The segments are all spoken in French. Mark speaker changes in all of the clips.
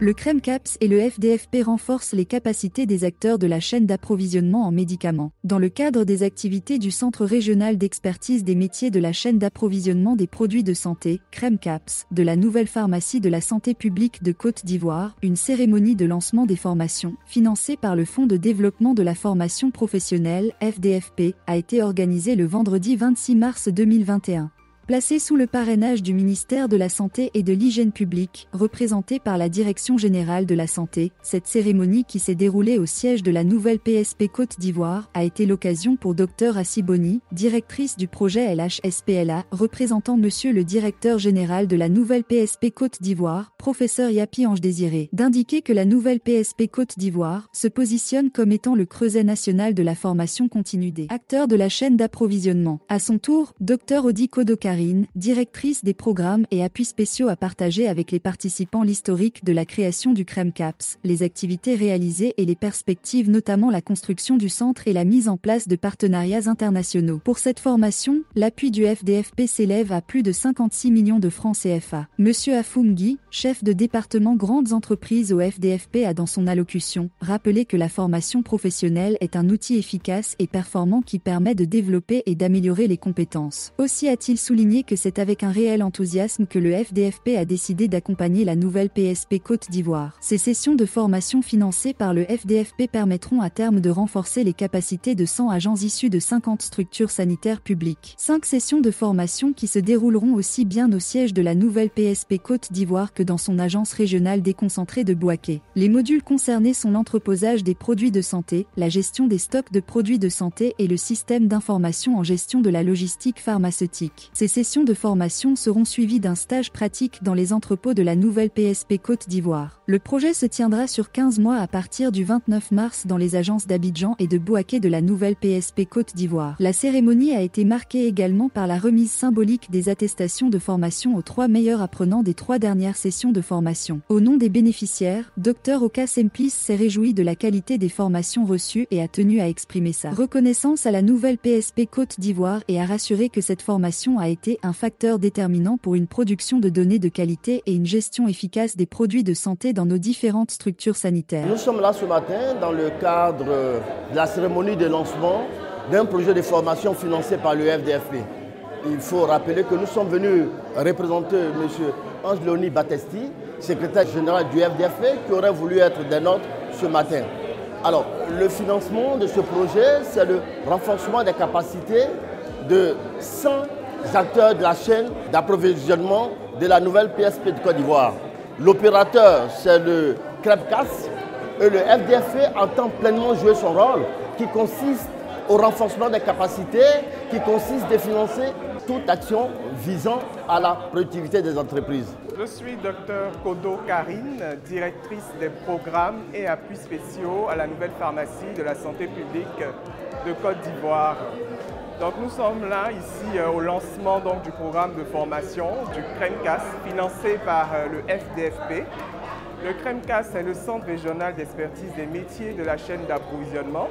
Speaker 1: Le CREMCAPS et le FDFP renforcent les capacités des acteurs de la chaîne d'approvisionnement en médicaments. Dans le cadre des activités du Centre régional d'expertise des métiers de la chaîne d'approvisionnement des produits de santé, CREMCAPS, de la nouvelle pharmacie de la santé publique de Côte d'Ivoire, une cérémonie de lancement des formations, financée par le Fonds de développement de la formation professionnelle, FDFP, a été organisée le vendredi 26 mars 2021. Placée sous le parrainage du ministère de la Santé et de l'Hygiène publique, représentée par la Direction générale de la santé, cette cérémonie qui s'est déroulée au siège de la nouvelle PSP Côte d'Ivoire a été l'occasion pour Dr Assiboni, directrice du projet LHSPLA, représentant Monsieur le directeur général de la nouvelle PSP Côte d'Ivoire, professeur Yapi Ange Désiré, d'indiquer que la nouvelle PSP Côte d'Ivoire se positionne comme étant le creuset national de la formation continue des acteurs de la chaîne d'approvisionnement. À son tour, Dr Odi Kodokari, directrice des programmes et appuis spéciaux, a partagé avec les participants l'historique de la création du CREMCAPS, les activités réalisées et les perspectives, notamment la construction du centre et la mise en place de partenariats internationaux. Pour cette formation, l'appui du FDFP s'élève à plus de 56 millions de francs CFA. Monsieur Afungui, chef de département grandes entreprises au FDFP, a dans son allocution rappelé que la formation professionnelle est un outil efficace et performant qui permet de développer et d'améliorer les compétences. Aussi a-t-il souligné que c'est avec un réel enthousiasme que le FDFP a décidé d'accompagner la nouvelle PSP Côte d'Ivoire. Ces sessions de formation financées par le FDFP permettront à terme de renforcer les capacités de 100 agents issus de 50 structures sanitaires publiques. 5 sessions de formation qui se dérouleront aussi bien au siège de la nouvelle PSP Côte d'Ivoire que dans son agence régionale déconcentrée de Bouaké. Les modules concernés sont l'entreposage des produits de santé, la gestion des stocks de produits de santé et le système d'information en gestion de la logistique pharmaceutique. Ces sessions de formation seront suivies d'un stage pratique dans les entrepôts de la nouvelle PSP Côte d'Ivoire. Le projet se tiendra sur 15 mois à partir du 29 mars dans les agences d'Abidjan et de Bouaké de la nouvelle PSP Côte d'Ivoire. La cérémonie a été marquée également par la remise symbolique des attestations de formation aux 3 meilleurs apprenants des 3 dernières sessions de formation. Au nom des bénéficiaires, Dr Oka Semplis s'est réjoui de la qualité des formations reçues et a tenu à exprimer sa reconnaissance à la nouvelle PSP Côte d'Ivoire et a rassuré que cette formation a été un facteur déterminant pour une production de données de qualité et une gestion efficace des produits de santé dans nos différentes structures sanitaires.
Speaker 2: Nous sommes là ce matin dans le cadre de la cérémonie de lancement d'un projet de formation financé par le FDFP. Il faut rappeler que nous sommes venus représenter M. Ange-Léonie Battesti, secrétaire général du FDFP, qui aurait voulu être des nôtres ce matin. Alors, le financement de ce projet, c'est le renforcement des capacités de 100 acteurs de la chaîne d'approvisionnement de la nouvelle PSP de Côte d'Ivoire. L'opérateur, c'est le CREMCAPS et le FDFP entend pleinement jouer son rôle qui consiste au renforcement des capacités, qui consiste de financer toute action visant à la productivité des entreprises.
Speaker 3: Je suis Dr Kodo Karine, directrice des programmes et appuis spéciaux à la nouvelle pharmacie de la santé publique de Côte d'Ivoire. Donc nous sommes là ici au lancement du programme de formation du CREMCAS financé par le FDFP. Le CREMCAS est le Centre régional d'expertise des métiers de la chaîne d'approvisionnement.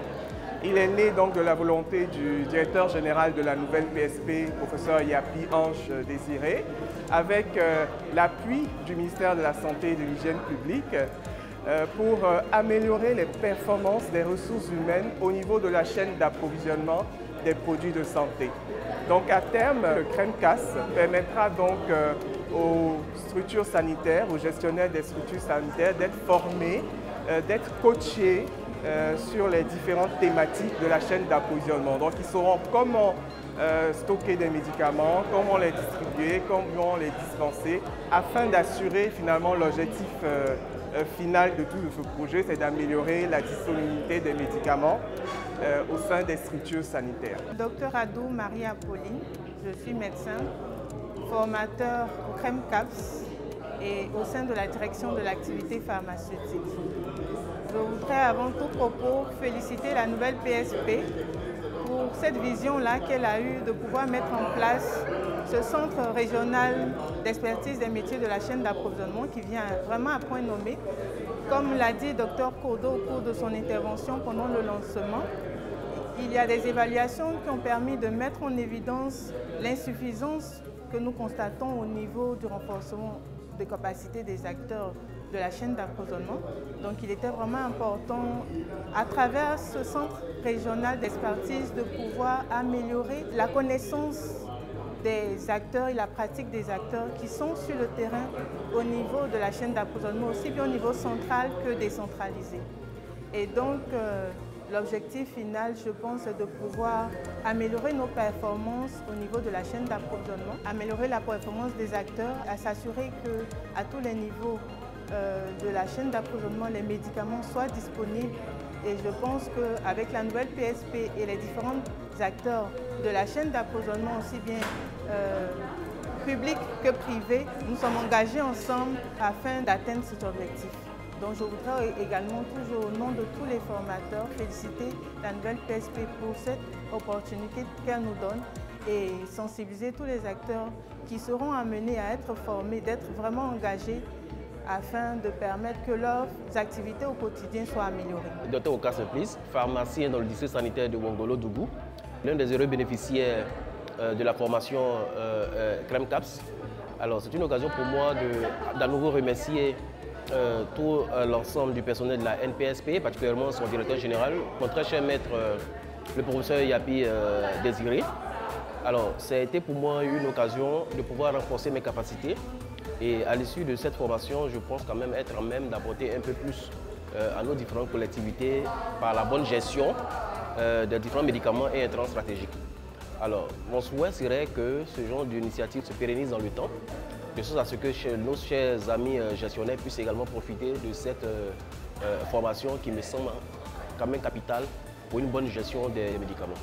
Speaker 3: Il est né donc de la volonté du directeur général de la nouvelle PSP, professeur Yapi Ange Désiré, avec l'appui du ministère de la Santé et de l'Hygiène publique pour améliorer les performances des ressources humaines au niveau de la chaîne d'approvisionnement des produits de santé. Donc à terme, le CREMCAS permettra donc aux structures sanitaires, aux gestionnaires des structures sanitaires d'être formés, d'être coachés sur les différentes thématiques de la chaîne d'approvisionnement. Donc ils sauront comment stocker des médicaments, comment les distribuer, comment les dispenser, afin d'assurer finalement l'objectif final de tout ce projet, c'est d'améliorer la disponibilité des médicaments au sein des structures sanitaires.
Speaker 4: Docteur Adou Marie-Apolline, je suis médecin, formateur au CREMCAPS et au sein de la direction de l'activité pharmaceutique. Je voudrais avant tout propos féliciter la nouvelle PSP pour cette vision-là qu'elle a eue de pouvoir mettre en place ce centre régional d'expertise des métiers de la chaîne d'approvisionnement qui vient vraiment à point nommé. Comme l'a dit Dr Kodo au cours de son intervention pendant le lancement, il y a des évaluations qui ont permis de mettre en évidence l'insuffisance que nous constatons au niveau du renforcement des capacités des acteurs de la chaîne d'approvisionnement. Donc il était vraiment important, à travers ce centre régional d'expertise, de pouvoir améliorer la connaissance des acteurs et la pratique des acteurs qui sont sur le terrain au niveau de la chaîne d'approvisionnement, aussi bien au niveau central que décentralisé. Et donc, l'objectif final, je pense, est de pouvoir améliorer nos performances au niveau de la chaîne d'approvisionnement, améliorer la performance des acteurs, à s'assurer qu'à tous les niveaux de la chaîne d'approvisionnement, les médicaments soient disponibles. Et je pense qu'avec la nouvelle PSP et les différents acteurs de la chaîne d'approvisionnement, aussi bien publics que privés, nous sommes engagés ensemble afin d'atteindre cet objectif. Donc je voudrais également, toujours au nom de tous les formateurs, féliciter la nouvelle PSP pour cette opportunité qu'elle nous donne et sensibiliser tous les acteurs qui seront amenés à être formés, d'être vraiment engagés afin de permettre que leurs activités au quotidien soient améliorées.
Speaker 5: Dr Oka Simplice, pharmacien dans le district sanitaire de Wongolo-Dougou, l'un des heureux bénéficiaires de la formation Crème CAPS. Alors c'est une occasion pour moi d'à nouveau remercier tout l'ensemble du personnel de la NPSP, particulièrement son directeur général, mon très cher maître, le professeur Yapi Désiré. Alors, ça a été pour moi une occasion de pouvoir renforcer mes capacités et à l'issue de cette formation, je pense quand même être en même d'apporter un peu plus à nos différentes collectivités par la bonne gestion des différents médicaments et intrants stratégiques. Alors, mon souhait serait que ce genre d'initiative se pérennise dans le temps, de sorte à ce que nos chers amis gestionnaires puissent également profiter de cette formation qui me semble quand même capitale pour une bonne gestion des médicaments.